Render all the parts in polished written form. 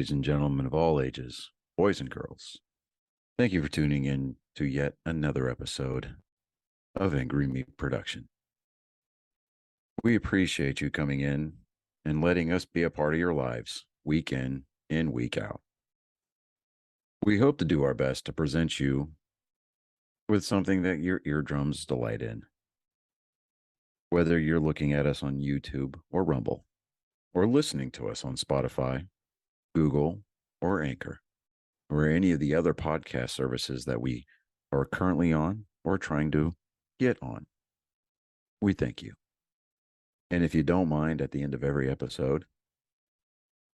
ladies and gentlemen of all ages, boys and girls. Thank you for tuning in to yet another episode of Angry Meat Production. We appreciate you coming in and letting us be a part of your lives week in and week out. We hope to do our best to present you with something that your eardrums delight in. Whether you're looking at us on YouTube or Rumble, or listening to us on Spotify, Google, or Anchor, or any of the other podcast services that we are currently on or trying to get on. We thank you. And if you don't mind, at the end of every episode,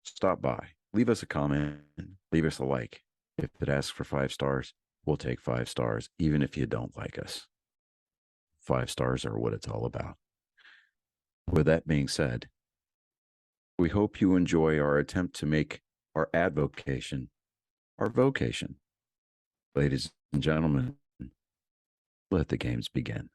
stop by, leave us a comment, leave us a like. If it asks for 5 stars, we'll take 5 stars, even if you don't like us. 5 stars are what it's all about. With that being said, we hope you enjoy our attempt to make our advocation our vocation. Ladies and gentlemen, let the games begin.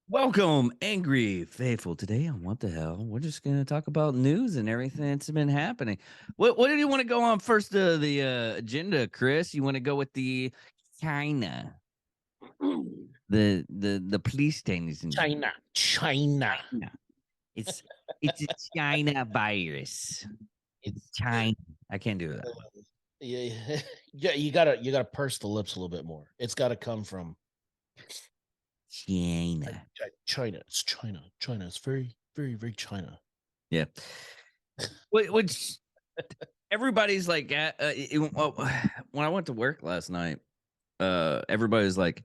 Welcome, Angry Faithful. Today on What the Hell, we're just going to talk about news and everything that's been happening. What did you want to go on first, the agenda, Chris? You want to go with the China, the police station? China. It's a China virus. It's China. I can't do that. Yeah, you gotta purse the lips a little bit more. It's got to come from China. China. It's China. China. It's very, very, very China. Yeah. Which everybody's like, when I went to work last night, everybody's like,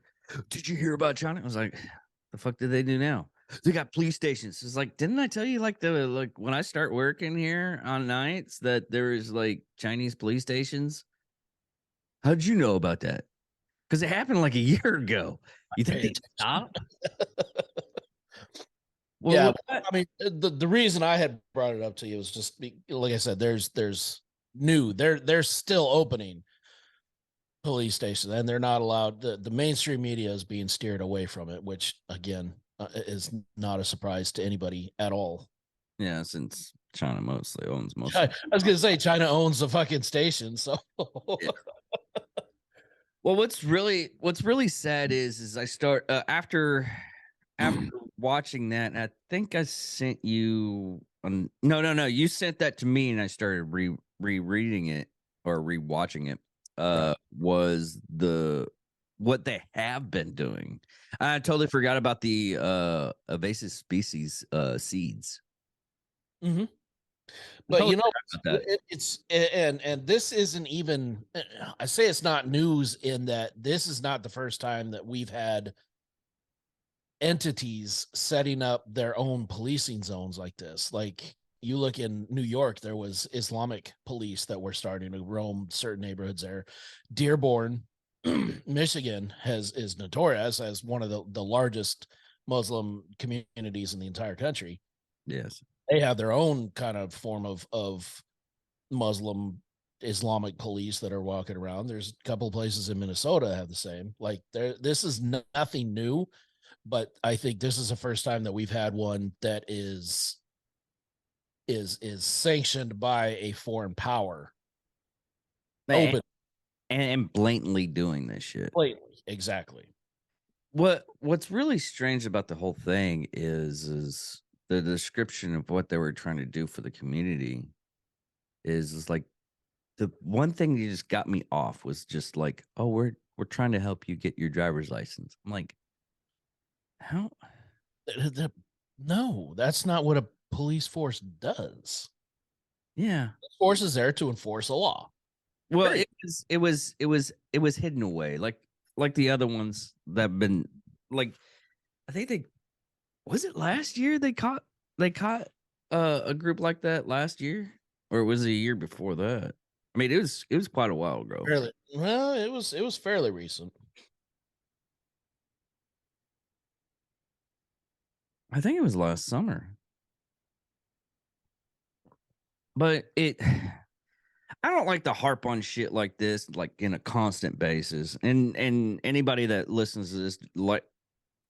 "Did you hear about China?" I was like, "The fuck did they do now? They got police stations." It's like, didn't I tell you like when I start working here on nights that there is like Chinese police stations? How'd you know about that? Because it happened like a year ago. You think they stopped? Well, Yeah, I mean, the reason I had brought it up to you was just like I said, they're still opening police stations, and they're not allowed. The mainstream media is being steered away from it, which again is not a surprise to anybody at all. Yeah, since China mostly owns most. I was gonna say China owns the fucking station, so. Yeah. Well, what's really sad is I start after watching that, and I think I sent you no, you sent that to me, and I started rereading it or rewatching it. Right. Was what they have been doing. I totally forgot about the invasive species seeds. Mm-hmm. But you know, it's and this isn't even. I say it's not news in that this is not the first time that we've had entities setting up their own policing zones like this. Like you look in New York, there was Islamic police that were starting to roam certain neighborhoods there. Dearborn, Michigan is notorious as one of the largest Muslim communities in the entire country. Yes. They have their own kind of form of Muslim Islamic police that are walking around. There's a couple of places in Minnesota that have the same. Like this is nothing new, but I think this is the first time that we've had one that is sanctioned by a foreign power. Open and blatantly doing this shit. Blatantly, exactly. What's really strange about the whole thing is the description of what they were trying to do for the community is like the one thing that just got me off was just like, oh, we're trying to help you get your driver's license. I'm like, how? No, that's not what a police force does. Yeah, the force is there to enforce a law. Well, it was hidden away, like the other ones that have been like. I think was it last year they caught a group like that last year, or was it a year before that? I mean, it was quite a while ago. Well, it was fairly recent. I think it was last summer. But I don't like to harp on shit like this, like in a constant basis. And anybody that listens to this, like,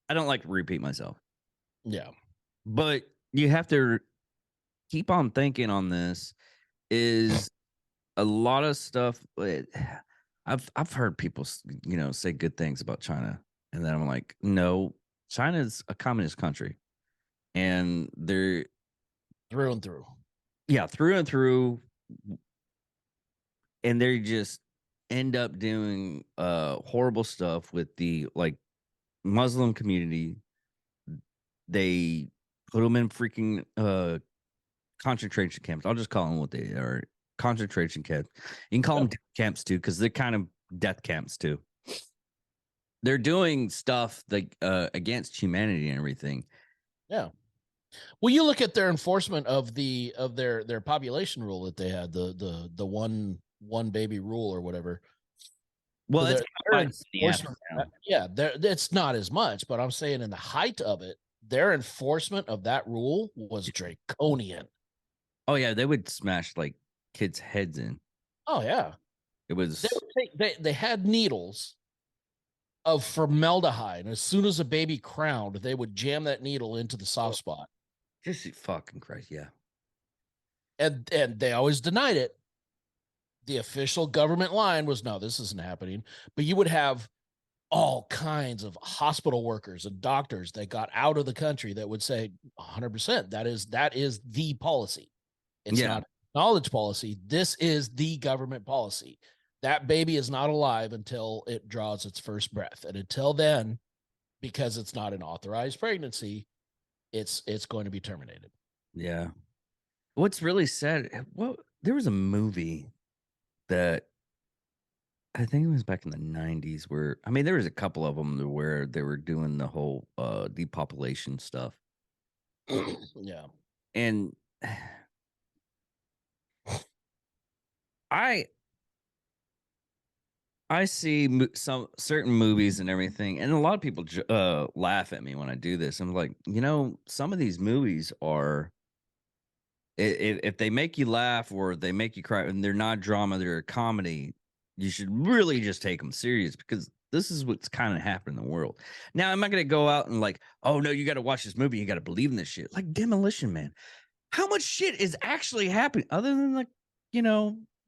I don't like to repeat myself. Yeah. But you have to keep on thinking on this is a lot of stuff. I've heard people, say good things about China, and then I'm like, no, China's a communist country, and they're through and through. yeah, through and through, and they just end up doing horrible stuff with the Muslim community. They put them in freaking concentration camps. I'll just call them what they are, concentration camps. You can call them death camps too, because they're kind of death camps too. They're doing stuff like against humanity and everything. Yeah. Well, you look at their enforcement of their population rule that they had, the one baby rule or whatever. Well, So it's yeah, it's not as much, but I'm saying in the height of it, their enforcement of that rule was draconian. Oh yeah, they would smash like kids' heads in. Oh yeah, It was they had needles of formaldehyde, and as soon as a baby crowned, they would jam that needle into the soft spot. just fucking Christ, yeah. And they always denied it. The official government line was, no, this isn't happening. But you would have all kinds of hospital workers and doctors that got out of the country that would say 100% that is the policy. It's not knowledge policy. This is the government policy. That baby is not alive until it draws its first breath. And until then, because it's not an authorized pregnancy, it's going to be terminated. Yeah. What's really sad, there was a movie that I think it was back in the 90s where, I mean, there was a couple of them where they were doing the whole depopulation stuff. Yeah. And I see some certain movies and everything, and a lot of people laugh at me when I do this. I'm like, some of these movies are, if they make you laugh or they make you cry, and they're not drama, they're a comedy, you should really just take them serious, because this is what's kind of happening in the world. Now, I'm not going to go out and like, oh no, you got to watch this movie, you got to believe in this shit. Like Demolition Man. How much shit is actually happening other than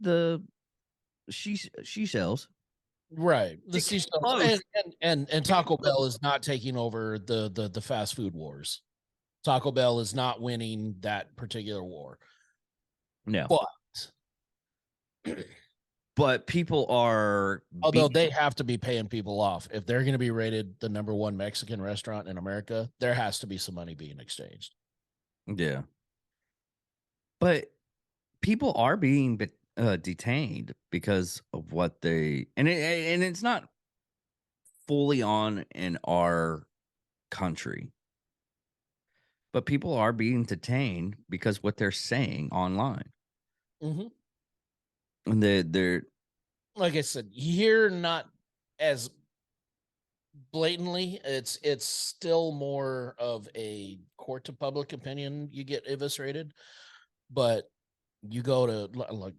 the she sells? Right. The seashells and Taco Bell is not taking over the fast food wars. Taco Bell is not winning that particular war. No. But But people are, although they have to be paying people off. If they're going to be rated the #1 Mexican restaurant in America, there has to be some money being exchanged. Yeah. But people are being detained because of what they, and it's not fully on in our country, but people are being detained because what they're saying online. Mm-hmm. And they're like I said, here not as blatantly. It's still more of a court of public opinion. You get eviscerated, but you go to like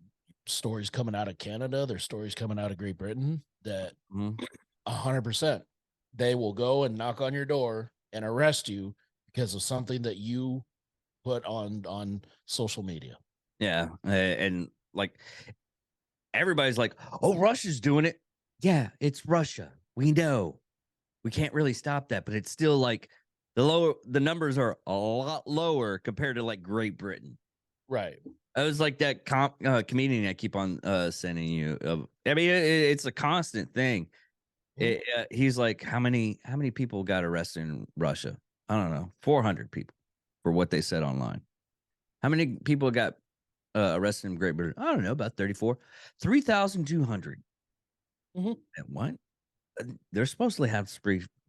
stories coming out of Canada, there's stories coming out of Great Britain that 100% they will go and knock on your door and arrest you because of something that you put on social media. Yeah, and like everybody's like, oh, Russia's doing it. Yeah, it's Russia. We know. We can't really stop that, but it's still like the numbers are a lot lower compared to like Great Britain. Right. It was like that comedian I keep on sending you. I mean, it's a constant thing. He's like, how many people got arrested in Russia? I don't know, 400 people for what they said online. How many people got arrested in Great Britain? I don't know, about 34, 3,200. Mm-hmm. And what? They're supposed to have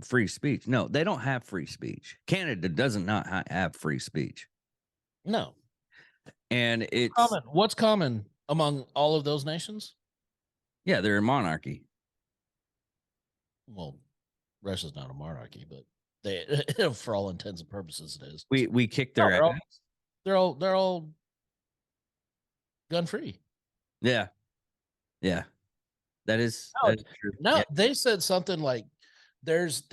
free speech. No, they don't have free speech. Canada does not have free speech. No. And it's common. What's common among all of those nations? Yeah, they're a monarchy. Well, Russia's not a monarchy, but they, for all intents and purposes, it is. We kick their ass. They're all gun free. Yeah. That is true. No, they said something like there's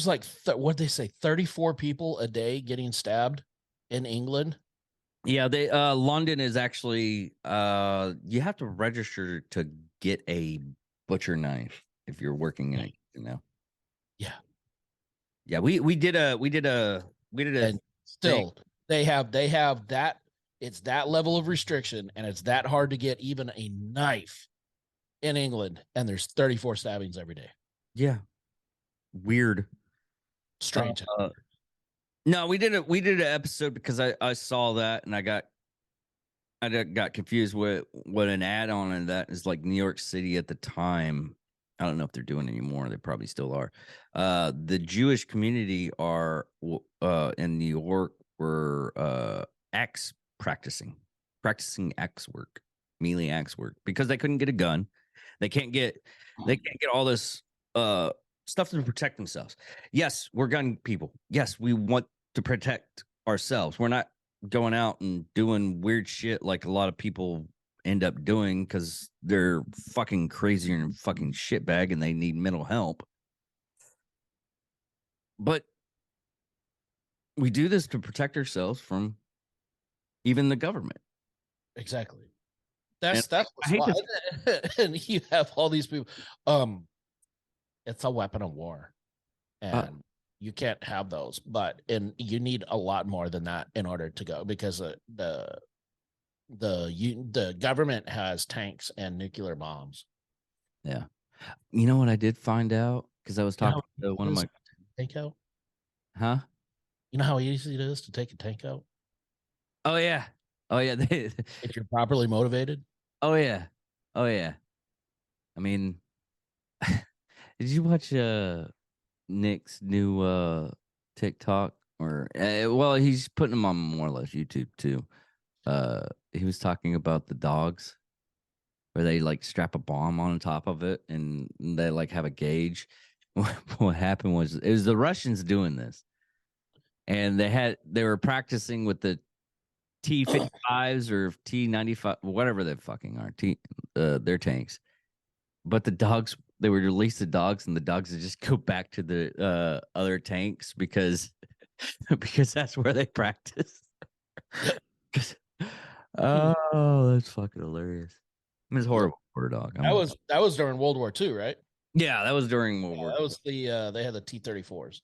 like what they say 34 people a day getting stabbed in England, Yeah, they London is actually you have to register to get a butcher knife if you're working in it, you know. Yeah. Yeah, we did a And still they have that, it's that level of restriction, and it's that hard to get even a knife in England, and there's 34 stabbings every day. yeah. Weird. Strange. No, we did an episode because I saw that and I got confused with what an add-on and that is like New York City at the time. I don't know if they're doing it anymore. They probably still are. The Jewish community are in New York were axe practicing axe work, melee axe work because they couldn't get a gun. They can't get all this stuff to protect themselves. Yes, we're gun people. Yes, we want to protect ourselves. We're not going out and doing weird shit like a lot of people end up doing because they're fucking crazy and fucking shitbag and they need mental help. But we do this to protect ourselves from even the government. Exactly. That's I hate why. And you have all these people. It's a weapon of war, and you can't have those. But you need a lot more than that in order to go, because the government has tanks and nuclear bombs. Yeah. You know what I did find out? Because I was talking to one of my tank out. Huh? You know how easy it is to take a tank out? Oh yeah. Oh yeah. If you're properly motivated. Oh yeah. Oh yeah. I mean, did you watch Nick's new TikTok or well, he's putting them on more or less YouTube too. He was talking about the dogs where they like strap a bomb on top of it and they like have a gauge. What happened was it was the Russians doing this, and they were practicing with the T-55s or T-95, whatever they fucking are, their tanks. But the dogs, they would release the dogs, and the dogs would just go back to the other tanks because that's where they practice. Oh, that's fucking hilarious. I mean, it's horrible for a dog. That was during World War II, right? Yeah, that was during World War. That was they had the T-34s.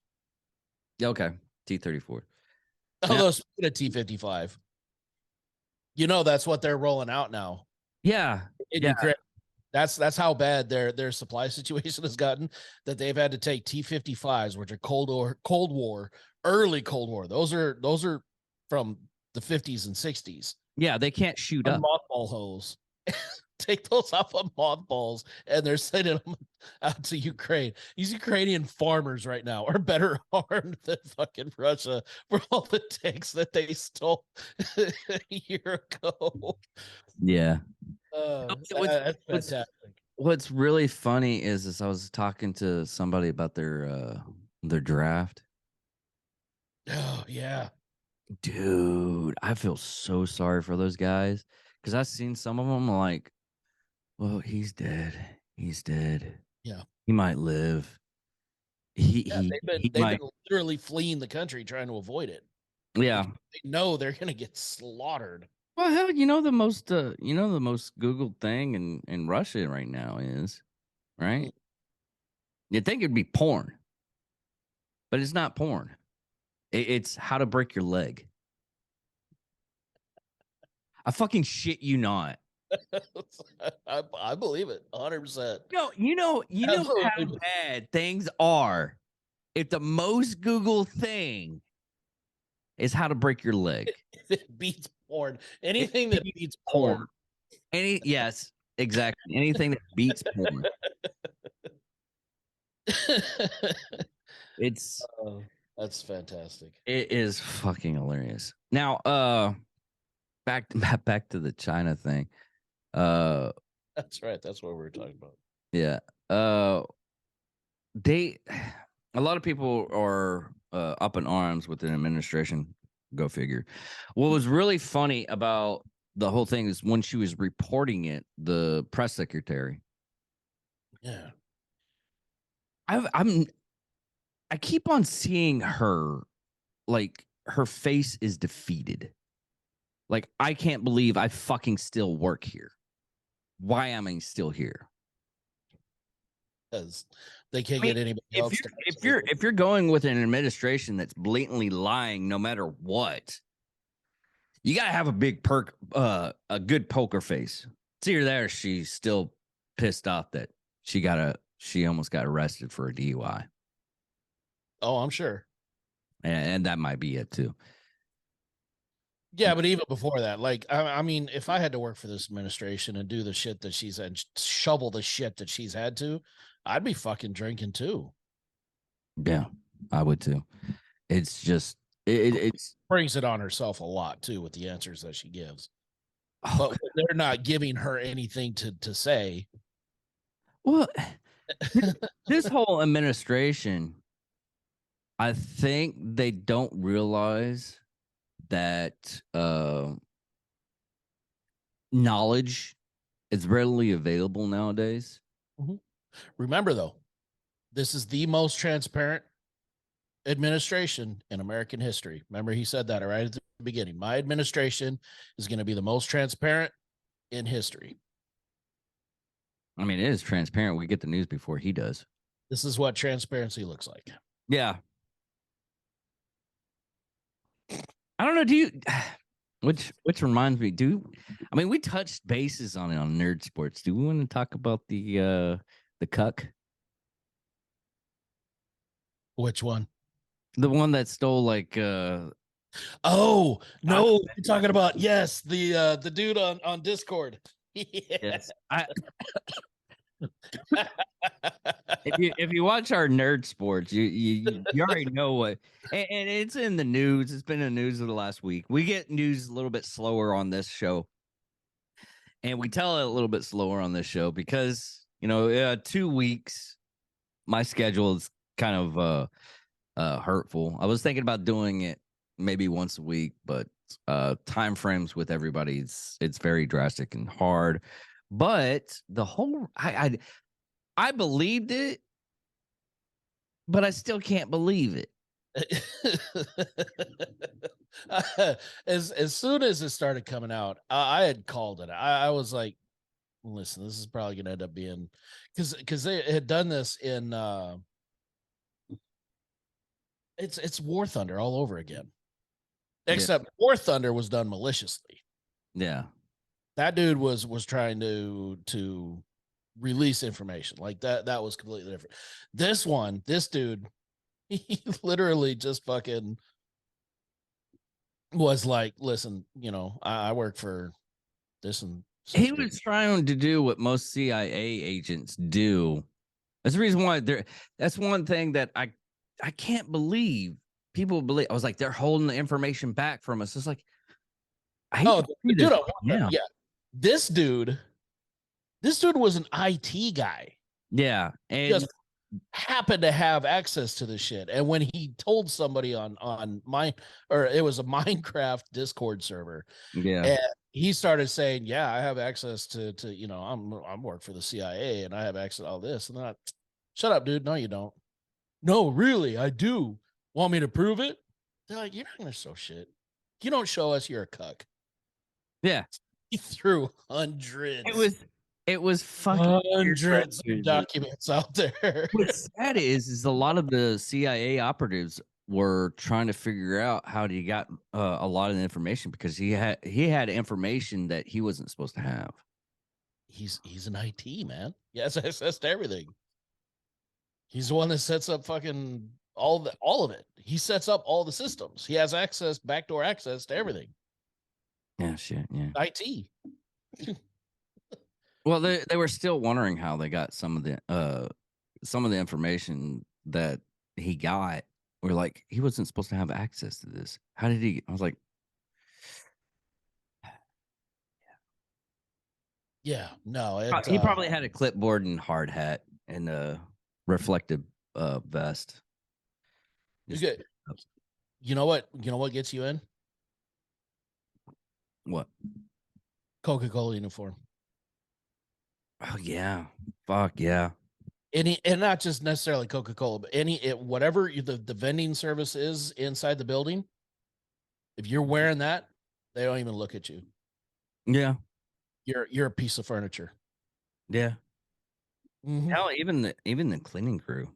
Okay, T-34. Although speaking of T-55, that's what they're rolling out now. Yeah, in Ukraine. That's how bad their supply situation has gotten, that they've had to take T-55s, which are early Cold War. Those are from the 50s and 60s. Yeah, they can't shoot up. Mothball hose. Take those off of mothballs, and they're sending them out to Ukraine. These Ukrainian farmers right now are better armed than fucking Russia for all the tanks that they stole a year ago. Yeah. That's fantastic. What's really funny is I was talking to somebody about their draft. Oh yeah. Dude, I feel so sorry for those guys because I've seen some of them like, well, he's dead. He's dead. Yeah. He might live. They've been literally fleeing the country trying to avoid it. Yeah. They know they're gonna get slaughtered. Well, hell, the most Googled thing in Russia right now is, right? You'd think it'd be porn, but it's not porn. It's how to break your leg. I fucking shit you not. I believe it 100%. You know how bad things are if the most Google thing is how to break your leg. It beats porn. Anything that beats porn. Yes, exactly. Anything that beats porn. That's fantastic. It is fucking hilarious. Now, back to the China thing. That's right. That's what we were talking about. Yeah. A lot of people are up in arms with the administration. Go figure. What was really funny about the whole thing is when she was reporting it, the press secretary. Yeah. I keep on seeing her, like her face is defeated. Like, I can't believe I fucking still work here. Why am I still here? Because they can't I mean, get anybody if else. if you're going with an administration that's blatantly lying no matter what, you gotta have a a good poker face. It's either that or she's still pissed off that she almost got arrested for a DUI. Oh, I'm sure. And that might be it too. Yeah, but even before that, like, I mean, if I had to work for this administration and do the shit that she's had, shovel the shit that she's had to, I'd be fucking drinking too. Yeah, I would too. It's just it's Brings it on herself a lot too with the answers that she gives. oh, But when they're not giving her anything to say. well, this whole administration, I think they don't realize that knowledge is readily available nowadays. Remember, though, this is the most transparent administration in American history. Remember, he said that right at the beginning. My administration is going to be the most transparent in history. I mean, it is transparent. We get the news before he does. This is what transparency looks like. Yeah. I don't know. Do you, which reminds me, I mean, we touched bases on it on Nerd Sports. Do we want to talk about the cuck? Which one? The one that stole like oh no, you're talking about the dude on Discord. Yes. If you watch our Nerd Sports, you already know what, and it's in the news. It's been in the news of the last week. We get news a little bit slower on this show, and we tell it a little bit slower on this show because 2 weeks, my schedule is kind of hurtful. I was thinking about doing it maybe once a week, but time frames with everybody, it's very drastic and hard. But the whole I believed it, but I still can't believe it. As soon as it started coming out, I had called it. I was like, listen, this is probably gonna end up being because they had done this in it's War Thunder all over again. Except War Thunder was done maliciously. Yeah. That dude was trying to release information. Like that was completely different. This dude, he literally just fucking was like, listen, I work for this and he was trying to do what most CIA agents do. That's the reason why that's one thing that I can't believe people believe. I was like, they're holding the information back from us. It's like, yeah. This dude was an IT guy. Yeah. And just happened to have access to this shit. And when he told somebody it was a Minecraft Discord server. Yeah. And he started saying, yeah, I have access to I'm work for the CIA and I have access to all this. And then shut up, dude. No, you don't. No, really, I do. Want me to prove it? They're like, you're not gonna show shit. You don't show us, you're a cuck. Yeah. He threw hundreds. It was fucking hundreds of documents out there. What's sad is a lot of the CIA operatives were trying to figure out how he got a lot of the information because he had information that he wasn't supposed to have. He's an IT man. He has access to everything. He's the one that sets up fucking all of it. He sets up all the systems. He has access, backdoor access to everything. Yeah, shit. Yeah. IT. Well, they were still wondering how they got some of the information that he got. We're like, he wasn't supposed to have access to this. How did he? I was like, yeah, no. He probably had a clipboard and hard hat and a reflective vest. You know what gets you in? What? Coca-Cola uniform. Oh yeah, fuck yeah. And not just necessarily Coca-Cola, but whatever the vending service is inside the building. If you're wearing that They don't even look at you. Yeah. You're a piece of furniture. Yeah. Mm-hmm. Hell, even the cleaning crew.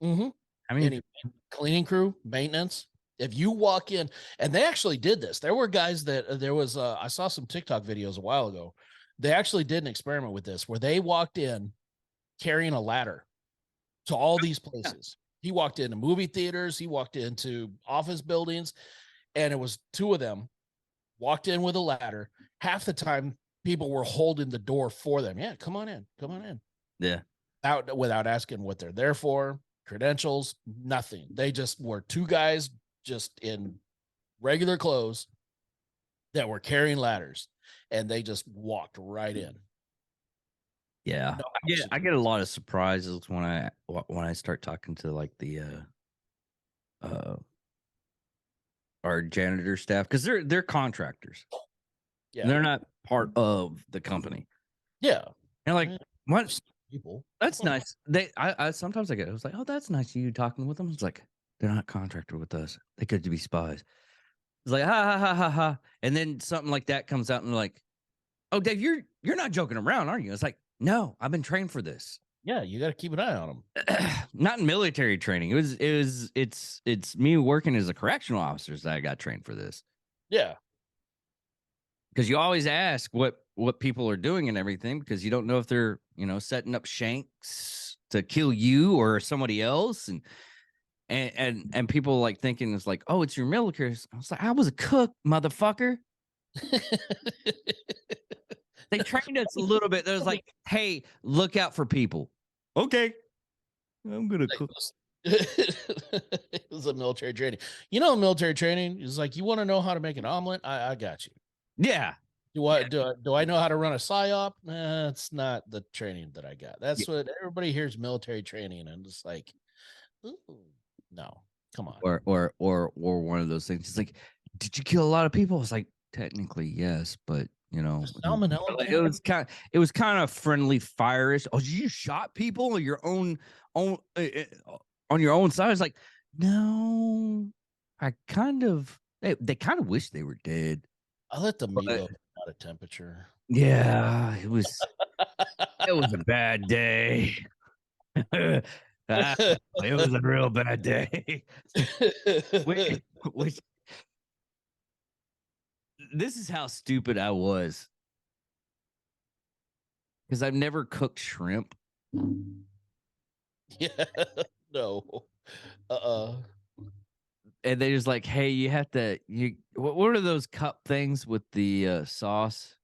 Mm-hmm. I mean, Any cleaning crew, maintenance. If you walk in, and they actually did this. There were guys that there was. I saw some TikTok videos a while ago. They actually did an experiment with this where they walked in carrying a ladder to all these places. He walked into movie theaters. He walked into office buildings, and it was two of them walked in with a ladder. Half the time, people were holding the door for them. Yeah, come on in, come on in. yeah. Out without asking what they're there for, credentials, nothing. They just were two guys just in regular clothes that were carrying ladders, and they just walked right in. Yeah. No I get a lot of surprises when I start talking to like the uh our janitor staff, because they're contractors. Yeah, They're not part of the company. yeah. And like, what? People. That's nice. I sometimes I get. I was like, oh, that's nice. You talking with them? It's like they're not contractor with us. They could be spies. It's like ha ha ha ha ha. And then something like that comes out and like, oh, Dave, you're not joking around, are you? It's like, no, I've been trained for this. Yeah, you got to keep an eye on them. Not in military training. It's me working as a correctional officer that I got trained for this. Yeah, Because you always ask what people are doing and everything, because you don't know if they're setting up shanks to kill you or somebody else, and people like thinking it's like, oh, it's your military. I was like, I was a cook, motherfucker. They trained us a little bit. There was like, hey, look out for people. Okay, I'm gonna cook. It was a military training. Military training is like, you want to know how to make an omelet? I got you. Yeah. Do I know how to run a psyop? That's not the training that I got. That's what everybody hears military training, and it's like, ooh, no, come on. Or one of those things. It's like, did you kill a lot of people? It's like, technically yes, but Salmonella. it was kind of friendly fire-ish. Oh, you shot people on your own on your own side. It's like, no, I kind of they kind of wish they were dead. I let the meatloaf out of temperature. Yeah, it was a bad day. It was a real bad day. Which this is how stupid I was, because I've never cooked shrimp. Yeah, no. And they just like, hey, you have to what are those cup things with the sauce?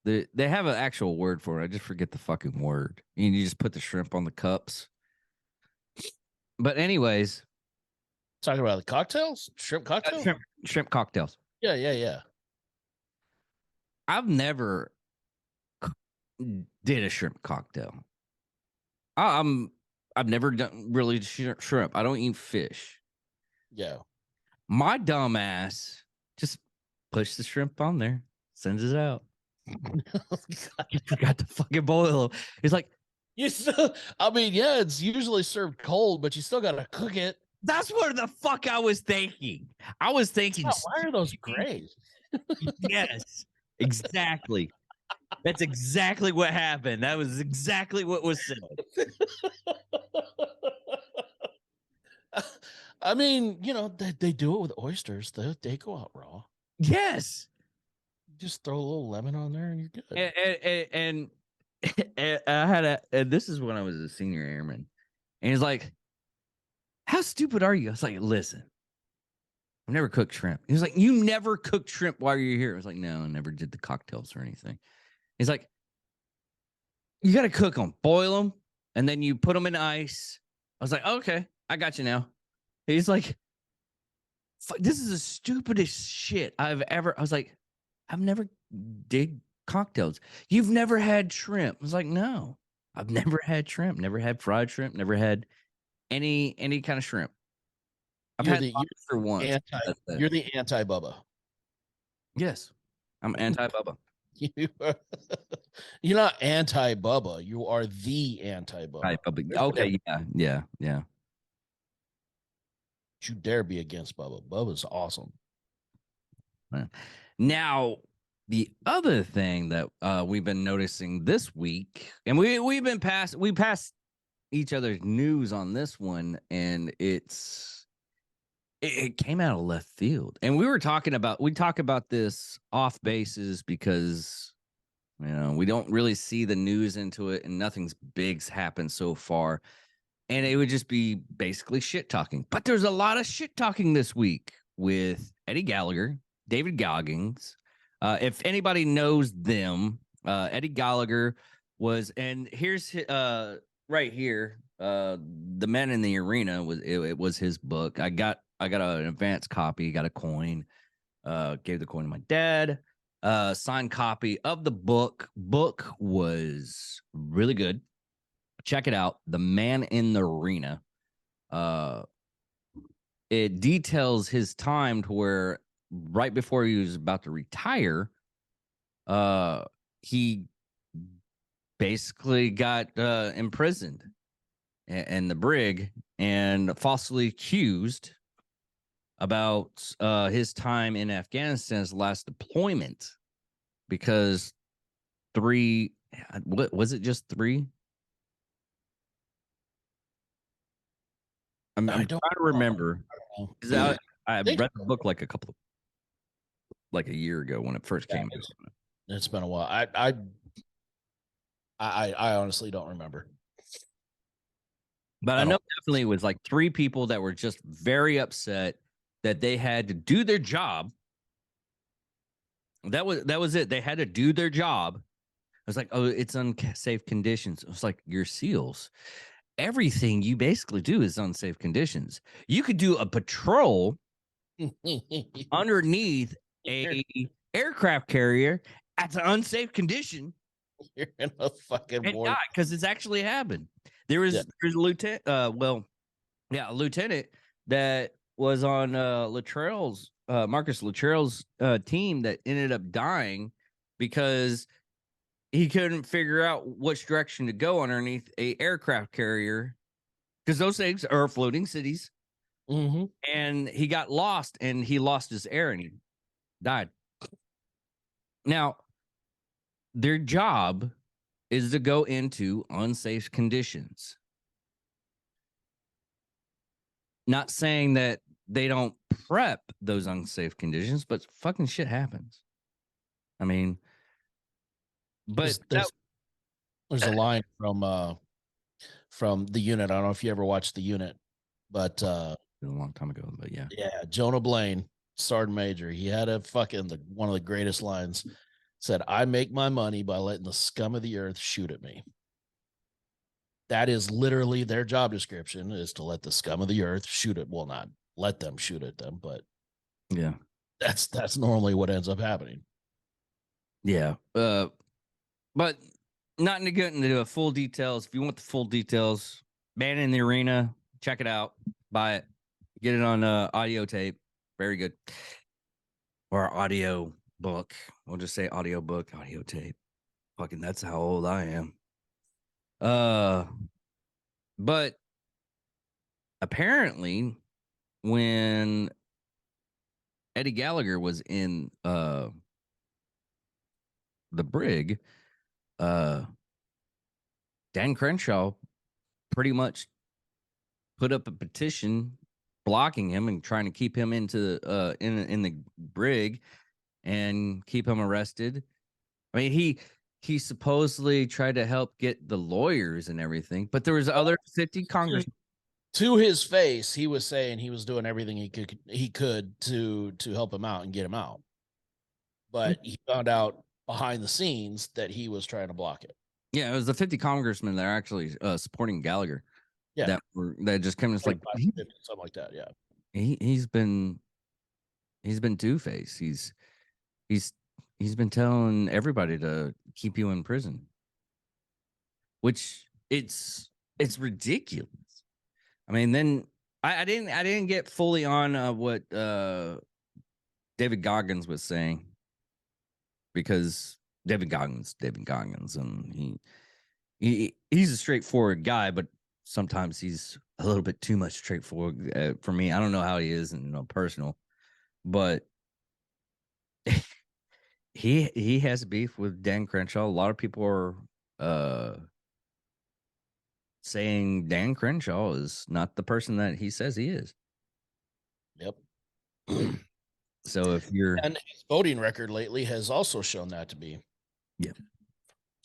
They have an actual word for it. I just forget the fucking word. And you just put the shrimp on the cups. But anyways, Talking about the cocktails, shrimp cocktails. Shrimp cocktails. Yeah. I've never did a shrimp cocktail. I've never done really shrimp. I don't eat fish. Yeah. My dumb ass just push the shrimp on there, sends it out. You forgot to fucking boil them. It's like, it's usually served cold, but you still gotta cook it. that's what the fuck I was thinking. I was thinking, why are those gray? Yes, exactly. That's exactly what happened. That was exactly what was said. I mean, they do it with oysters. They go out raw. Yes. Just throw a little lemon on there and you're good. And I had and this is when I was a senior airman. And he's like, how stupid are you? I was like, listen, I've never cooked shrimp. He was like, you never cooked shrimp while you're here? I was like, no, I never did the cocktails or anything. He's like, you got to cook them, boil them, and then you put them in ice. I was like, okay, I got you now. He's like, this is the stupidest shit I've ever. I was like, I've never did cocktails. You've never had shrimp? I was like, no, I've never had shrimp. Never had fried shrimp. Never had any kind of shrimp. I've had lobster once. You're the anti-Bubba. Yes, I'm anti-Bubba. You're not anti-Bubba. You are the anti-Bubba. Okay, yeah. Don't you dare be against Bubba. Bubba's awesome. Now, the other thing that we've been noticing this week, and we passed each other's news on this one, and it came out of left field. And we talk about this off bases because we don't really see the news into it, and nothing's big's happened so far. And it would just be basically shit talking. But there's a lot of shit talking this week with Eddie Gallagher, David Goggins. If anybody knows them, Eddie Gallagher was, and here's right here, The Men in the Arena it was his book. I got an advanced copy, got a coin, gave the coin to my dad. Signed copy of the book. Book was really good. Check it out. The Man in the Arena. It details his time to where right before he was about to retire, he basically got imprisoned in the brig and falsely accused about his time in Afghanistan's last deployment, because what was it, just 3? I'm trying to remember. I read the book like a year ago when it first came out. It's been a while. I honestly don't remember. But I know definitely it was like 3 people that were just very upset that they had to do their job. That was it. They had to do their job. I was like, oh, it's unsafe conditions. It was like, your SEALs. Everything you basically do is unsafe conditions. You could do a patrol underneath a aircraft carrier at an unsafe condition. You're in a fucking war because it's actually happened. There's a lieutenant. A lieutenant that was on Marcus Luttrell's team that ended up dying because he couldn't figure out which direction to go underneath a aircraft carrier, because those things are floating cities. Mm-hmm. And he got lost, and he lost his air, and he died. Now, their job is to go into unsafe conditions. Not saying that they don't prep those unsafe conditions, but fucking shit happens. I mean, but there's a line from The Unit. I don't know if you ever watched The Unit, but a long time ago, but yeah, Jonah Blaine, Sergeant Major, he had one of the greatest lines. Said, "I make my money by letting the scum of the earth shoot at me." That is literally their job description, is to let the scum of the earth shoot at. Well, not let them shoot at them, but yeah, that's normally what ends up happening. Yeah, but not to get into the full details. If you want the full details, Man in the Arena, check it out, buy it, get it on audio tape. Very good. Or audio book. We'll just say audio book, audio tape. Fucking, that's how old I am. But apparently when Eddie Gallagher was in the brig, Dan Crenshaw pretty much put up a petition blocking him and trying to keep him into in the brig and keep him arrested. I mean, he supposedly tried to help get the lawyers and everything, but there was other 50 congressmen. To his face, he was saying he was doing everything he could to help him out and get him out. But he found out behind the scenes that he was trying to block it. Yeah, it was the 50 congressmen that are actually supporting Gallagher. Yeah, that just came. It's like something like that. Yeah, he's been two-faced. He's been telling everybody to keep you in prison, which it's ridiculous. I mean, then I didn't get fully on what David Goggins was saying, because David Goggins, and he's a straightforward guy, but sometimes he's a little bit too much straightforward for me. I don't know how he is in personal, but he has beef with Dan Crenshaw. A lot of people are saying Dan Crenshaw is not the person that he says he is. Yep. So if you're And his voting record lately has also shown that to be. Yeah.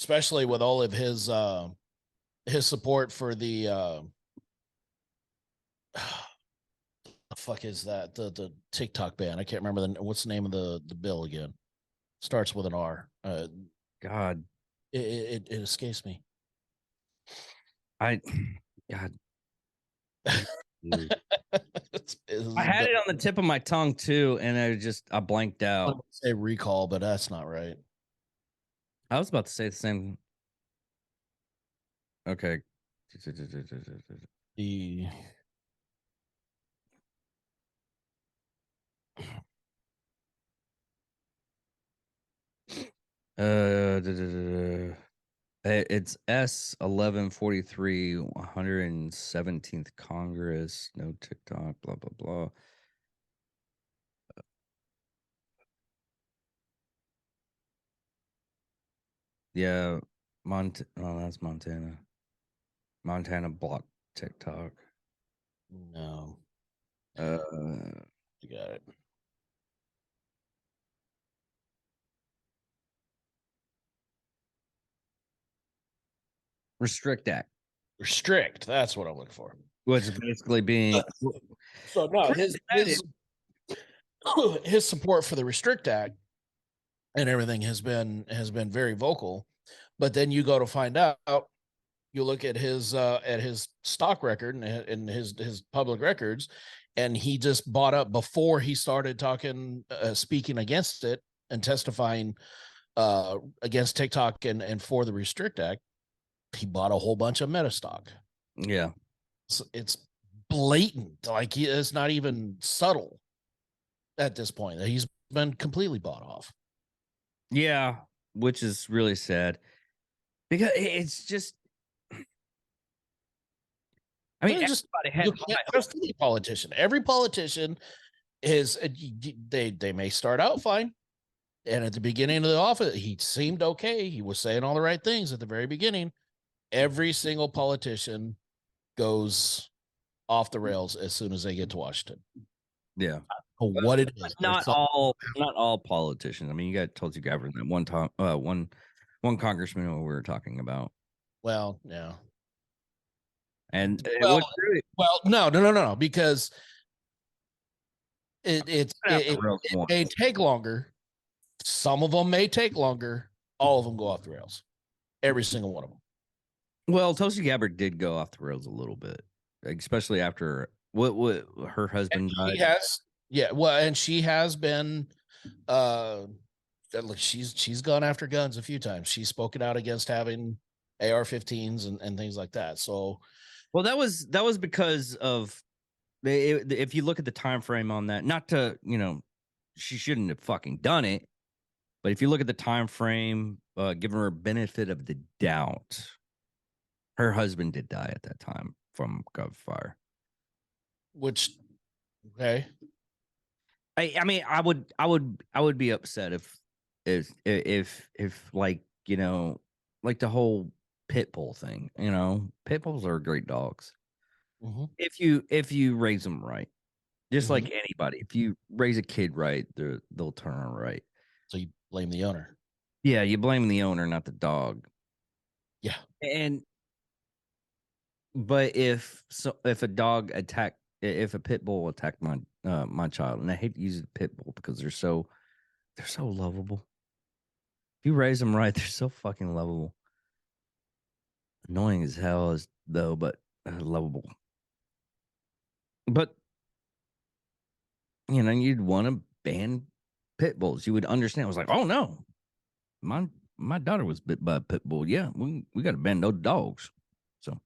Especially with all of his support for the the fuck is that? The TikTok ban. I can't remember what's the name of the bill again. Starts with an R. God, It escapes me. God, I had it on the tip of my tongue too, and I blanked I out. would say recall, but that's not right. I was about to say the same. Okay. The It's S1143 117th Congress. No TikTok. Blah blah blah. Yeah, Oh, that's Montana. Montana blocked TikTok. no, Uh, you got it. Restrict Act, Restrict. That's what I'm looking for. which is basically being So no, his support for the Restrict Act and everything has been very vocal. But then you go to find out, you look at his stock record and his public records, and he just bought up before he started talking, speaking against it and testifying against TikTok and for the Restrict Act. He bought a whole bunch of Meta stock. Yeah. It's blatant. Like it's not even subtle at this point. He's been completely bought off. Yeah, which is really sad because it's just. I mean, just you can't trust any politician. Every politician is they may start out fine, and at the beginning of the office, he seemed okay. He was saying all the right things at the very beginning. Every single politician goes off the rails as soon as they get to Washington. Yeah. What it is. Not all politicians. I mean, you got Tulsi Gabbard that one time, one congressman who we were talking about. Well, yeah. And no, because it may take longer. Some of them may take longer. All of them go off the rails. Every single one of them. Well, Tulsi Gabbard did go off the rails a little bit, especially after what her husband died. And she has been look, she's gone after guns a few times. She's spoken out against having AR-15s and things like that. So, well, that was because of if you look at the time frame on that, not to, she shouldn't have fucking done it, but if you look at the time frame, giving her benefit of the doubt, her husband did die at that time from gunfire. Which, okay. I mean, I would be upset if like, like the whole pit bull thing, pit bulls are great dogs. Mm-hmm. If you raise them right, just like anybody, if you raise a kid right, they'll turn out right. So you blame the owner. Yeah, you blame the owner, not the dog. Yeah. But if a pit bull attacked my child, and I hate to use the pit bull because they're so lovable. If you raise them right, they're so fucking lovable. Annoying as hell though, but lovable. But you'd want to ban pit bulls. You would understand. I was like, oh no, my daughter was bit by a pit bull. Yeah, we got to ban those dogs. So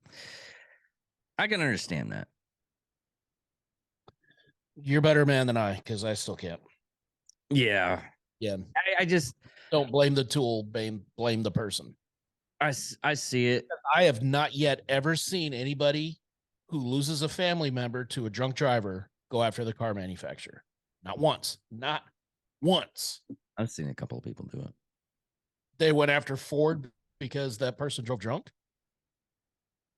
I can understand that. You're a better man than I, because I still can't. Yeah. Yeah. I just don't blame the tool, blame the person. I see it. I have not yet ever seen anybody who loses a family member to a drunk driver go after the car manufacturer. Not once. Not once. I've seen a couple of people do it. They went after Ford because that person drove drunk.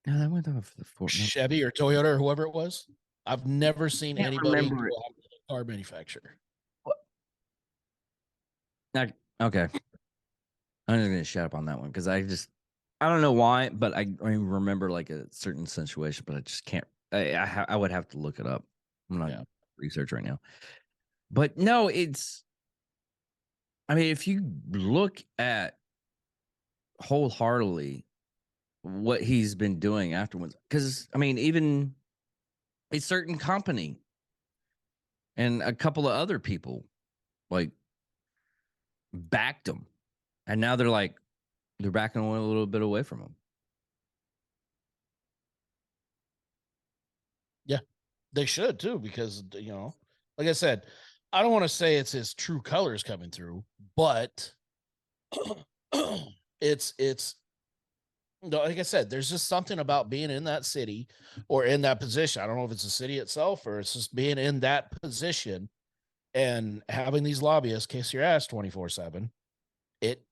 No, that went off the Ford. No, Chevy or Toyota or whoever it was. I've never seen can't anybody remember it. go after the car manufacturer. Okay. I'm just gonna shut up on that one because I don't know why, but I remember like a certain situation, but I just can't. I would have to look it up. I'm not research right now, but no, it's. I mean, if you look at wholeheartedly what he's been doing afterwards, because I mean, even a certain company and a couple of other people like backed him, and now they're backing away a little bit away from him. Yeah, they should too, because like I said, I don't want to say it's his true colors coming through, but it's like I said, there's just something about being in that city or in that position. I don't know if it's the city itself or it's just being in that position and having these lobbyists kiss your ass 24/7. It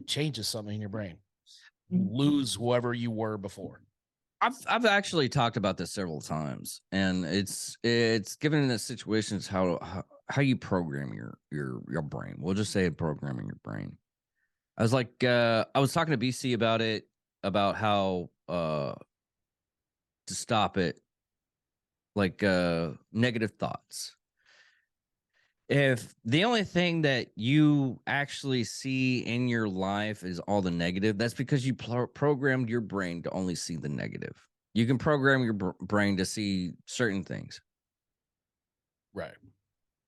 changes something in your brain. You lose whoever you were before. I've actually talked about this several times, and it's given in the situations how you program your brain. We'll just say programming your brain. I was talking to BC about it, about how to stop it, like negative thoughts. If the only thing that you actually see in your life is all the negative, that's because you programmed your brain to only see the negative. You can program your brain to see certain things. Right.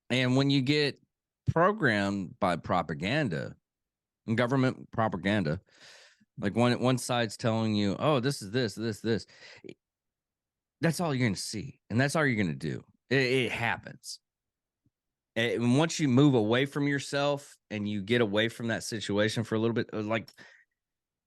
And when you get programmed by propaganda and government propaganda, like one side's telling you, oh, this is this, that's all you're going to see. And that's all you're going to do. It happens. And once you move away from yourself and you get away from that situation for a little bit, like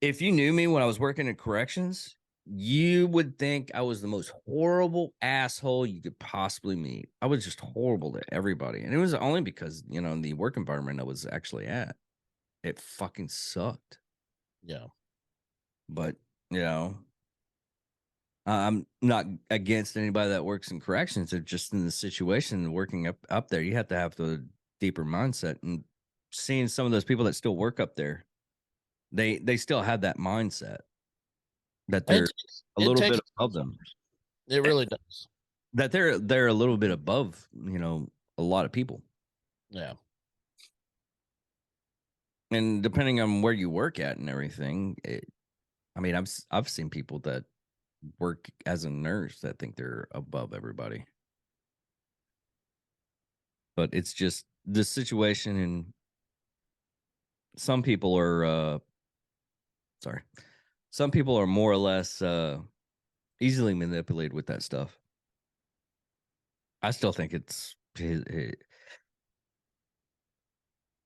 if you knew me when I was working in corrections, you would think I was the most horrible asshole you could possibly meet. I was just horrible to everybody. And it was only because, in the work environment I was actually at, it fucking sucked. Yeah. But, I'm not against anybody that works in corrections. They're just in the situation working up there. You have to have the deeper mindset, and seeing some of those people that still work up there, they still have that mindset that they're a little bit above them. It really does. That they're a little bit above, a lot of people. Yeah. And depending on where you work at and everything, I mean, I've seen people that work as a nurse that think they're above everybody. But it's just the situation, and some people are some people are more or less easily manipulated with that stuff. I still think it's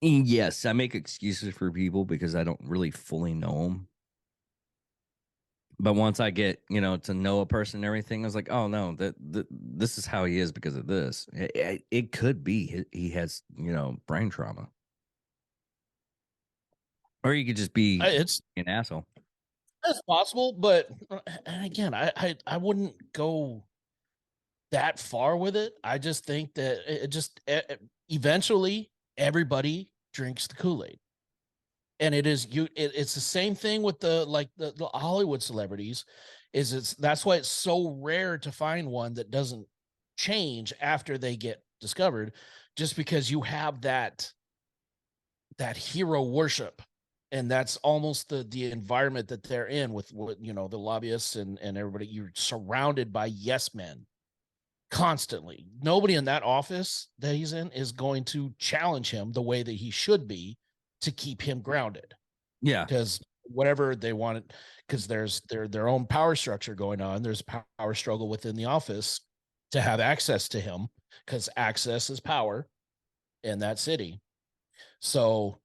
yes, I make excuses for people because I don't really fully know them. But once I get, to know a person and everything, I was like, oh no, that this is how he is because of this. It could be he has, brain trauma, or you could just be It's an asshole. possible, but and again, I wouldn't go that far with it. I just think that it just eventually everybody drinks the Kool-Aid. And it's the same thing with the Hollywood celebrities. That's why it's so rare to find one that doesn't change after they get discovered, just because you have that hero worship, and that's almost the environment that they're in with what the lobbyists and everybody. You're surrounded by yes men constantly. Nobody in that office that he's in is going to challenge him the way that he should be to keep him grounded. Yeah. Because whatever they want, because there's their own power structure going on. There's a power struggle within the office to have access to him, because access is power in that city. So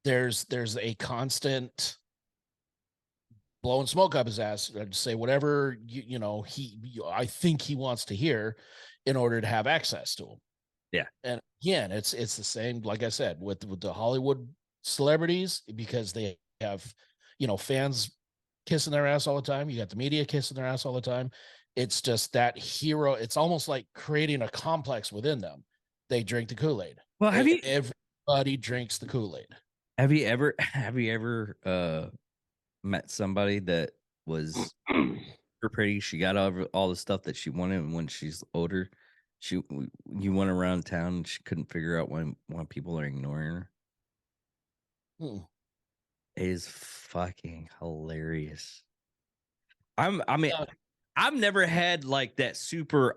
there's a constant blowing smoke up his ass. I'd say whatever I think he wants to hear in order to have access to him. Yeah. And again, it's the same, like I said, with the Hollywood celebrities, because they have, fans kissing their ass all the time. You got the media kissing their ass all the time. It's just that hero. It's almost like creating a complex within them. They drink the Kool-Aid. Well, Everybody drinks the Kool-Aid. have you ever met somebody that was super pretty? She got all the stuff that she wanted, and when she's older, you went around town and she couldn't figure out why people are ignoring her. Hmm. It is fucking hilarious. I mean, Yeah. I've never had like that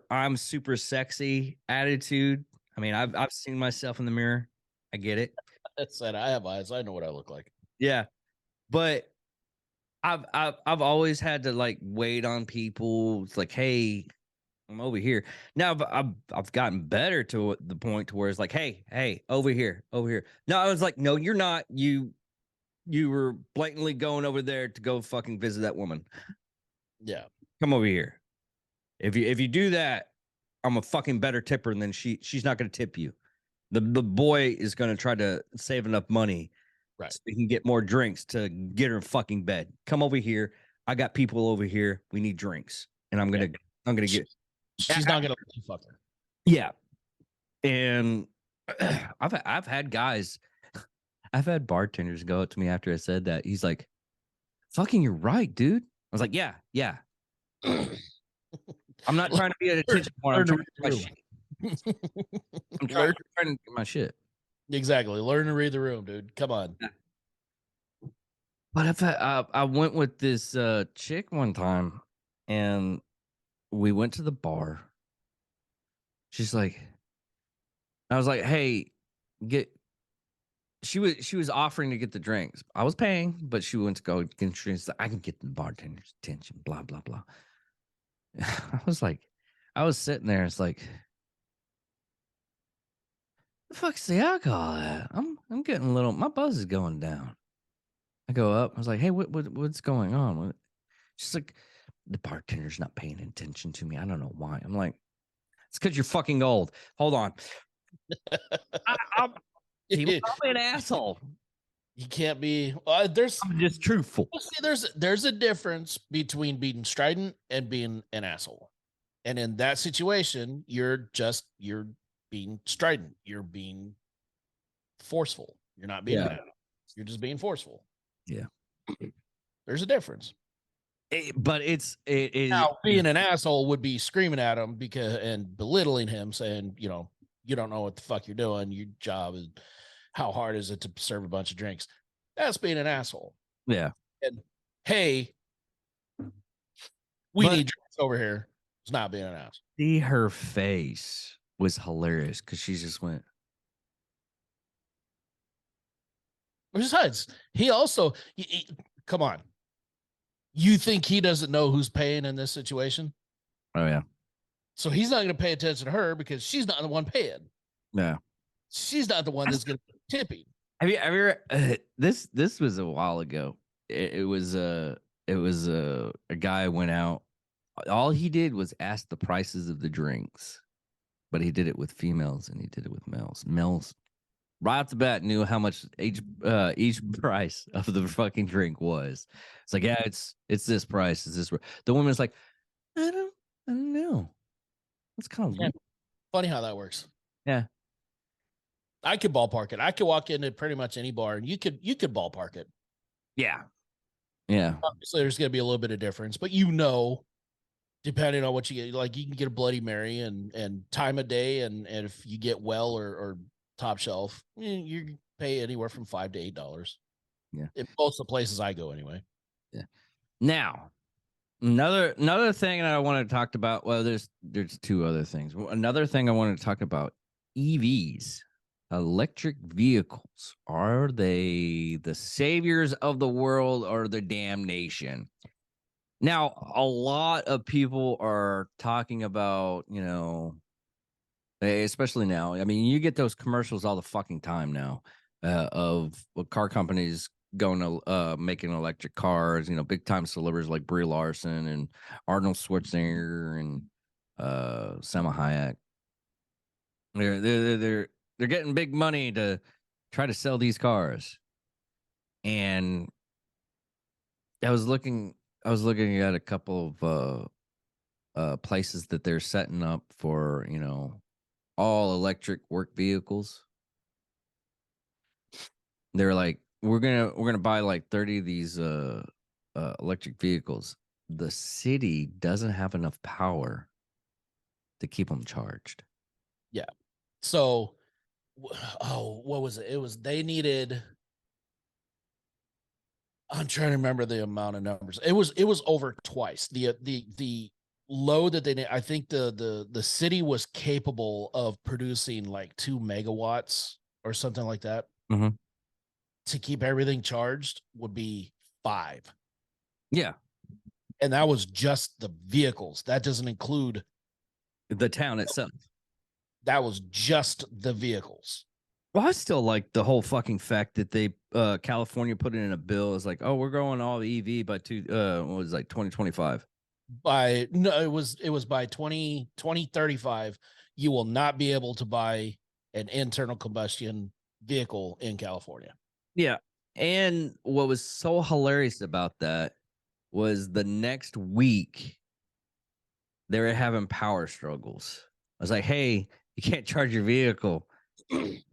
I'm super sexy attitude. I mean, I've seen myself in the mirror. I get it. That said, I have eyes. I know what I look like. Yeah. But I've always had to like wait on people. It's like, hey, I'm over here. Now I've gotten better to the point to where it's like, hey, over here. No, I was like, no, you're not. You were blatantly going over there to go fucking visit that woman. Yeah. Come over here. If you do that, I'm a fucking better tipper than she's not gonna tip you. The boy is gonna try to save enough money Right. so he can get more drinks to get her fucking bed. Come over here. I got people over here. We need drinks. And I'm gonna get She's not gonna let you fuck her. yeah. And I've had guys, I've had bartenders go up to me after I said that. He's like, fucking you're right, dude. I was like, yeah. I'm not trying to be an attention point. I'm trying to get my shit. I'm trying to get my shit. Exactly. Learn to read the room, dude. Come on. But I went with this chick one time, and we went to the bar. She's like, I was like, hey, get. She was offering to get the drinks. I was paying, but she went to go get drinks. Like, I can get the bartender's attention. Blah blah blah. I was like, I was sitting there. It's like, the fuck's the alcohol at? I'm getting a little. My buzz is going down. I go up. I was like, hey, what's going on? She's like, the bartender's not paying attention to me. I don't know why. I'm like, it's because you're fucking old. Hold on. He was probably an asshole. You can't be. I'm just truthful. See, there's a difference between being strident and being an asshole. And in that situation, you're being strident. You're being forceful. You're not being an asshole. You're just being forceful. Yeah. There's a difference. But it is now being an asshole would be screaming at him and belittling him, saying, you don't know what the fuck you're doing. Your job is, how hard is it to serve a bunch of drinks? That's being an asshole. Yeah. And hey, we need drinks over here. It's not being an asshole. See, her face was hilarious because she just went. Besides, he also come on. You think he doesn't know who's paying in this situation? Oh yeah. So he's not going to pay attention to her because she's not the one paying. Yeah. She's not the one that's going to be tipping. Have you ever? This was a while ago. It was a guy went out. All he did was ask the prices of the drinks, but he did it with females and he did it with males. Males right off the bat knew how much each price of the fucking drink was. It's like, yeah, it's this price. Is this? The woman's like, I don't know. It's kind of weird. Funny how that works. Yeah. I could ballpark it. I could walk into pretty much any bar and you could ballpark it. Yeah. Yeah. Obviously, there's going to be a little bit of difference, but depending on what you get, like you can get a Bloody Mary and time of day, and if you get well or top shelf, you pay anywhere from $5 to $8. Yeah. In most of the places I go anyway. Yeah. Now, another thing that I wanted to talk about. Well, there's two other things. Another thing I wanted to talk about: EVs, electric vehicles. Are they the saviors of the world or the damnation? Now, a lot of people are talking about, especially now. I mean, you get those commercials all the fucking time now of car companies going to making electric cars, big time celebrities like Brie Larson and Arnold Schwarzenegger and Salma Hayek. They're getting big money to try to sell these cars. And I was looking at a couple of places that they're setting up for, all electric work vehicles. They're like, we're gonna buy like 30 of these electric vehicles. The city doesn't have enough power to keep them charged. Yeah. So, what was it? It was they needed. I'm trying to remember the amount of numbers. It was over twice the load that they need. I think the city was capable of producing like 2 megawatts or something like that. Mhm. To keep everything charged would be 5. Yeah, And that was just the vehicles. That doesn't include the town itself. that was just the vehicles. Well, I still like the whole fucking fact that they California put it in a bill. It's like, oh, we're going all EV by 2025. It was by 2035 you will not be able to buy an internal combustion vehicle in California. Yeah. And what was so hilarious about that was the next week they were having power struggles. I was like, hey, you can't charge your vehicle.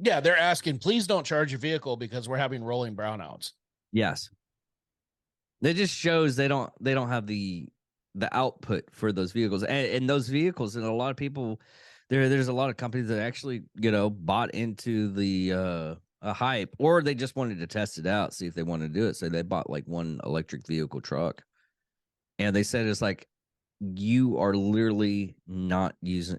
Yeah, they're asking, please don't charge your vehicle because we're having rolling brownouts. Yes. That just shows they don't have the output for those vehicles. And those vehicles, and a lot of people there's a lot of companies that actually, bought into the a hype, or they just wanted to test it out, see if they wanted to do it. So they bought like one electric vehicle truck. And they said it's like, you are literally not using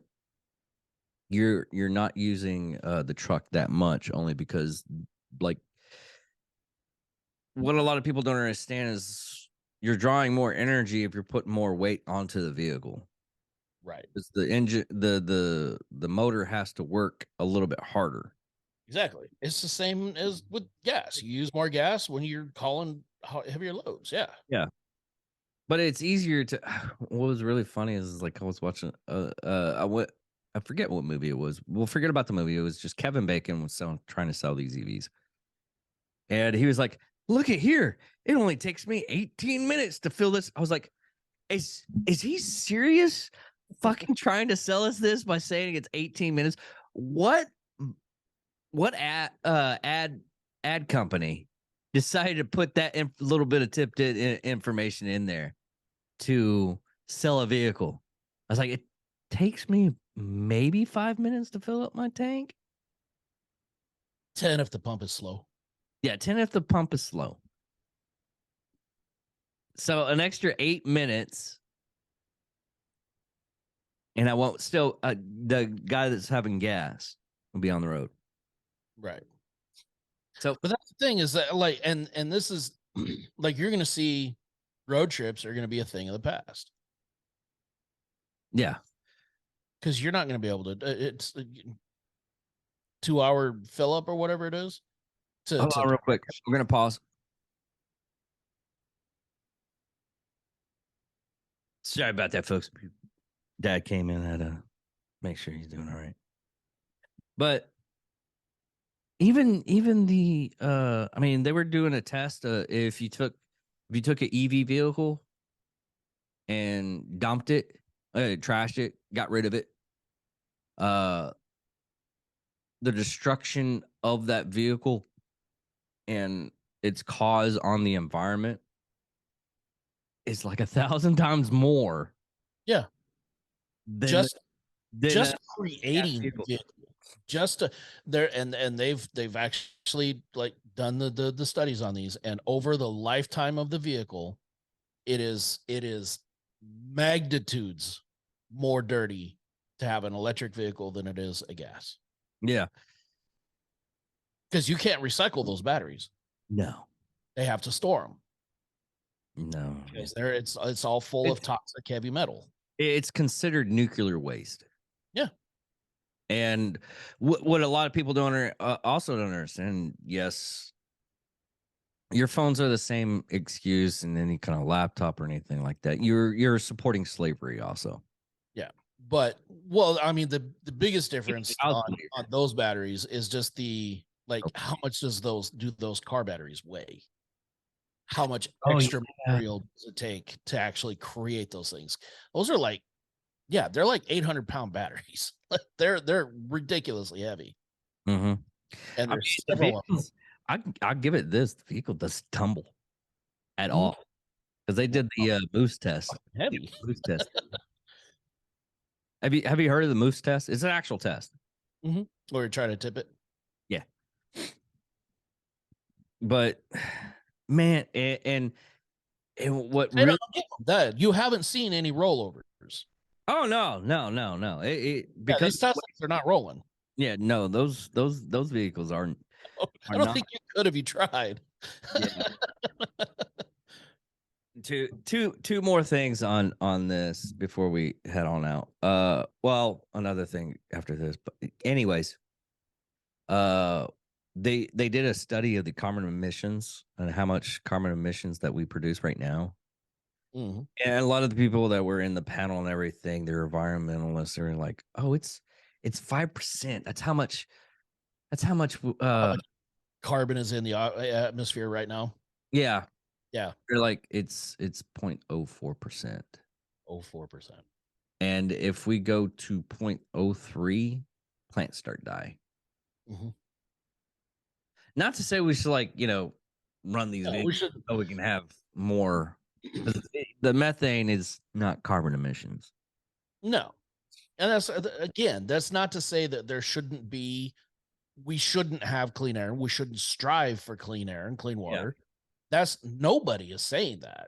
you're not using the truck that much, only because, like, what a lot of people don't understand is you're drawing more energy if you're putting more weight onto the vehicle. Right. Because the engine, the motor has to work a little bit harder. Exactly. It's the same as with gas. You use more gas when you're hauling heavier loads. Yeah. Yeah. But it's easier to. What was really funny is like I was watching. I forget what movie it was. We'll forget about the movie. It was just Kevin Bacon was trying to sell these EVs, and he was like, "Look at here! It only takes me 18 minutes to fill this." I was like, "Is he serious? Fucking trying to sell us this by saying it's 18 minutes? What ad company decided to put that little bit of tipped information in there to sell a vehicle?" I was like, it takes me maybe 5 minutes to fill up my tank. 10 if the pump is slow. Yeah, 10 if the pump is slow. So an extra 8 minutes, and I won't still the guy that's having gas will be on the road. Right. So, but that's the thing is that, like, and this is like, you're going to see road trips are going to be a thing of the past. Yeah. Because you're not going to be able to, it's 2-hour fill up or whatever it is. Hold on real quick. We're going to pause. Sorry about that, folks. Dad came in, had to make sure he's doing all right. But even the I mean, they were doing a test. If you took an EV vehicle and dumped it, trashed it, got rid of it, the destruction of that vehicle and its cause on the environment is like 1,000 times more. Yeah. Than just creating just there, and they've actually like done the studies on these, and over the lifetime of the vehicle, it is magnitudes more dirty to have an electric vehicle than it is a gas. Yeah, because you can't recycle those batteries. No, they have to store them. No, because it's all full of toxic heavy metal. It's considered nuclear waste. Yeah. And what a lot of people also don't understand, yes, your phones are the same excuse in any kind of laptop or anything like that. You're supporting slavery also. Yeah. But well, I mean, the biggest difference I'll on those batteries is just the like how much do those car batteries weigh? How much extra material does it take to actually create those things? Those are like, yeah, they're like 800-pound batteries. They're ridiculously heavy. Mm-hmm. And there's several of them. I'll give it this: the vehicle doesn't tumble at Mhm. all because they did the moose test. Heavy. Moose test. Have you heard of the moose test? It's an actual test. Mm-hmm. Or you're trying to tip it. Yeah. But man, and what Hey, really? that you haven't seen any rollovers. Oh no. Because these Teslas are not rolling. Yeah, no, those vehicles aren't. I don't think you could if you tried. Yeah. Two more things on this before we head on out. Well, another thing after this, but anyways, they did a study of the carbon emissions and how much carbon emissions that we produce right now. Mm-hmm. And a lot of the people that were in the panel and everything, they're environmentalists. They're like, oh, it's 5%. That's how much carbon is in the atmosphere right now. Yeah. Yeah. They're like, it's 0.04%. 04%. And if we go to 0.03, plants start dying. Mm-hmm. Not to say we should run these vehicles so we can have more. The methane is not carbon emissions. No. And that's not to say that we shouldn't have clean air. We shouldn't strive for clean air and clean water. Yeah. Nobody is saying that.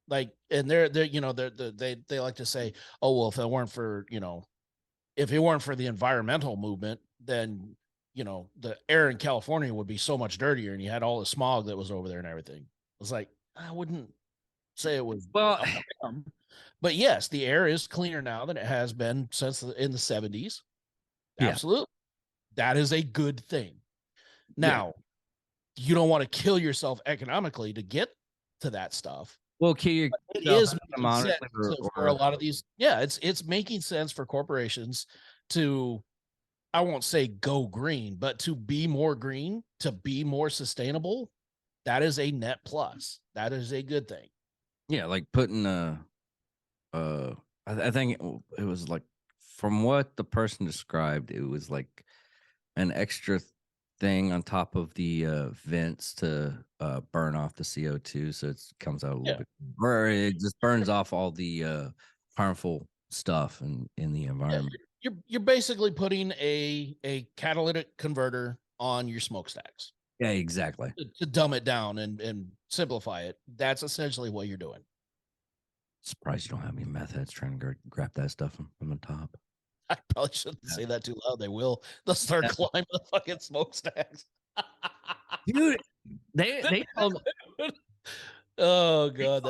Like, and they like to say, oh, well, if it weren't for the environmental movement, then, the air in California would be so much dirtier and you had all the smog that was over there and everything. It's like, I wouldn't say it was. Well, but yes, the air is cleaner now than it has been since in the 70s. Yeah. Absolutely. That is a good thing. Now, you don't want to kill yourself economically to get to that stuff. Well, it is for a lot of these. Yeah, it's making sense for corporations to, I won't say go green, but to be more green, to be more sustainable. That is a net plus. That is a good thing. Yeah, like putting I think it was like, from what the person described, it was like an extra thing on top of the vents to burn off the CO2, so it comes out a little bit, or it just burns off all the harmful stuff in the environment. You're basically putting a catalytic converter on your smokestacks. Yeah, exactly. To dumb it down and simplify it. That's essentially what you're doing. Surprised you don't have any meth heads trying to grab that stuff from the top. I probably shouldn't say that too loud. They will. They'll start climbing the fucking smokestacks. Dude, they told me. Oh god!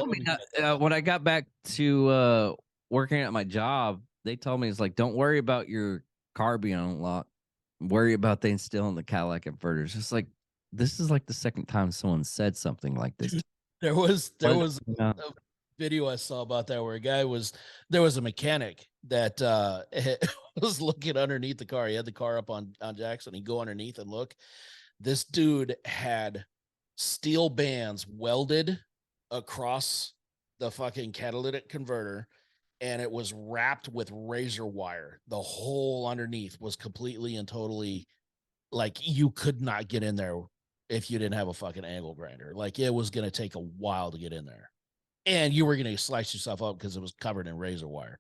When I got back to working at my job, they told me, it's like, don't worry about your car being unlocked. Worry about they instilling the Cadillac inverters. It's like, this is like the second time someone said something like this. There was a video I saw about that where there was a mechanic that was looking underneath the car. He had the car up on Jackson. He'd go underneath and look. This dude had steel bands welded across the fucking catalytic converter, and it was wrapped with razor wire. The whole underneath was completely and totally, like, you could not get in there if you didn't have a fucking angle grinder. Like, it was going to take a while to get in there. And you were going to slice yourself up because it was covered in razor wire.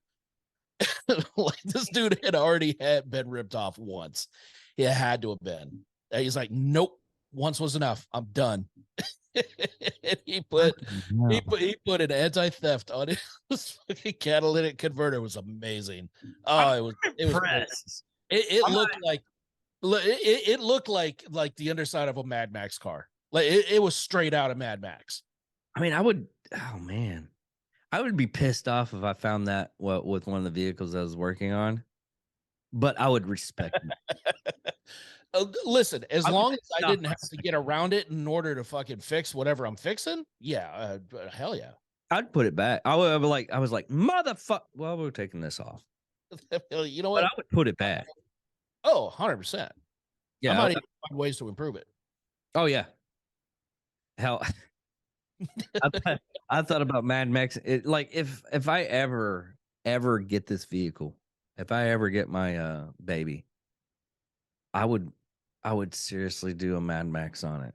Like, this dude had already been ripped off once. It had to have been. And he's like, nope, once was enough. I'm done. he put an anti-theft on his fucking catalytic converter. It was amazing. Oh, it was. It looked like the underside of a Mad Max car. Like, it was straight out of Mad Max. I mean, I would be pissed off if I found that with one of the vehicles I was working on, but I would respect it. Listen, as long as I didn't have to get around it in order to fucking fix whatever I'm fixing, yeah, hell yeah. I'd put it back. I was like, motherfucker. Well, we're taking this off, You know but what? I would put it back. Oh, 100%. I Yeah. might even find ways to improve it. Oh yeah. Hell, I thought about Mad Max. Like if I ever get this vehicle, if I ever get my baby, I would seriously do a Mad Max on it.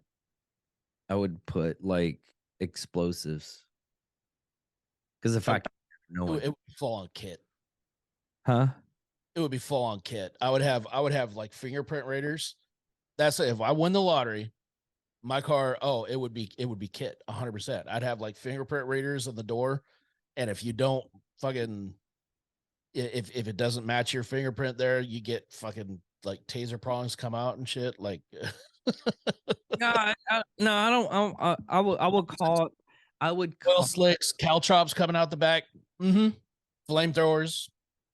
I would put like explosives because if I know It it, would be full on kit. huh? It would be full on kit. I would have like fingerprint readers. That's it. If I win the lottery, my car, it would be kit 100%. I'd have like fingerprint readers on the door. And if you don't fucking, if it doesn't match your fingerprint there, you get fucking like taser prongs come out and shit. Like, No, no, I don't. I will call. I would oil call. slicks, caltrops coming out the back. Mm-hmm. Flamethrowers,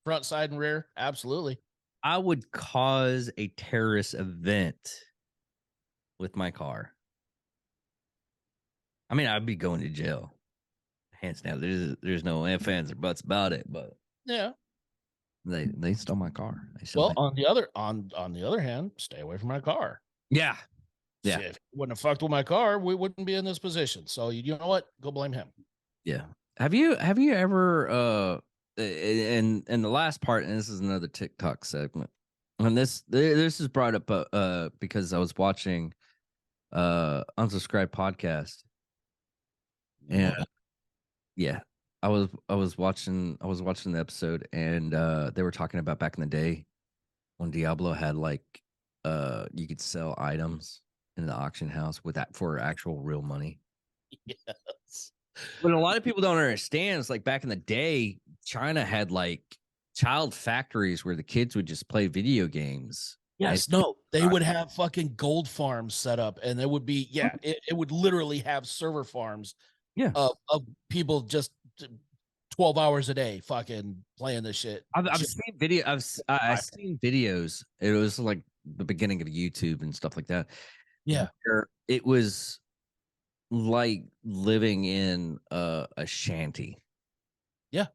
front, side, and rear. Absolutely. I would cause a terrorist event with my car. I mean, I'd be going to jail, hands down. There's no ifs, ands, or buts about it. But Yeah. they stole my car. They stole Well, on the other hand, stay away from my car. yeah. Yeah. If he wouldn't have fucked with my car, we wouldn't be in this position. So you know what? Go blame him. Yeah. Have you ever in the last part, and this is another TikTok segment. And this is brought up because I was watching Unsubscribed podcast. And yeah, I was watching the episode, and they were talking about back in the day when Diablo had like you could sell items in the auction house with that for actual real money. Yes. What a lot of people don't understand is like back in the day, China had like child factories where the kids would just play video games. Yes, no, they would have fucking gold farms set up, and there would be, it would literally have server farms, Yeah. of people just 12 hours a day fucking playing this shit. I've seen video. I've seen videos. It was like the beginning of YouTube and stuff like that. Yeah. Where it was like living in a shanty. Yeah.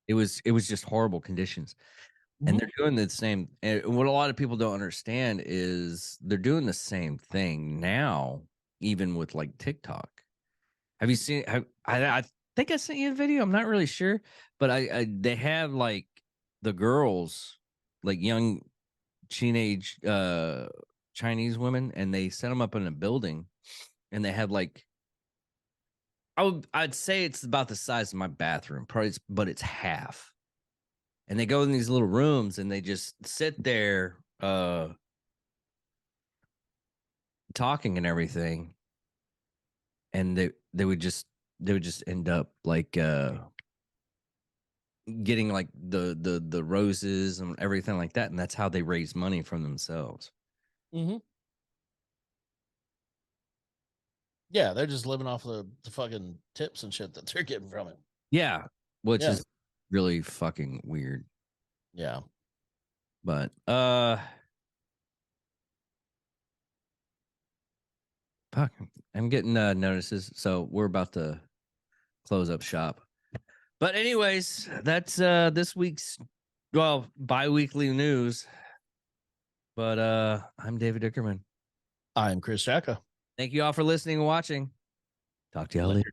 It was just horrible conditions. And they're doing the same. And what a lot of people don't understand is they're doing the same thing now, even with like TikTok. Have you seen? I think I sent you a video. I'm not really sure, but they have like the girls, like young teenage Chinese women, and they set them up in a building, and they have like I'd say it's about the size of my bathroom, probably, but it's half. And they go in these little rooms and they just sit there talking and everything. And they would just end up like getting like the roses and everything like that, and that's how they raise money from themselves. Mm-hmm. Yeah, they're just living off the fucking tips and shit that they're getting from it. Yeah, which is really fucking weird. Yeah. But fuck, I'm getting notices, so we're about to close up shop. But anyways, that's this week's bi-weekly news. But I'm David Dickerman. I'm Chris Jacka. Thank you all for listening and watching. Talk to y'all later.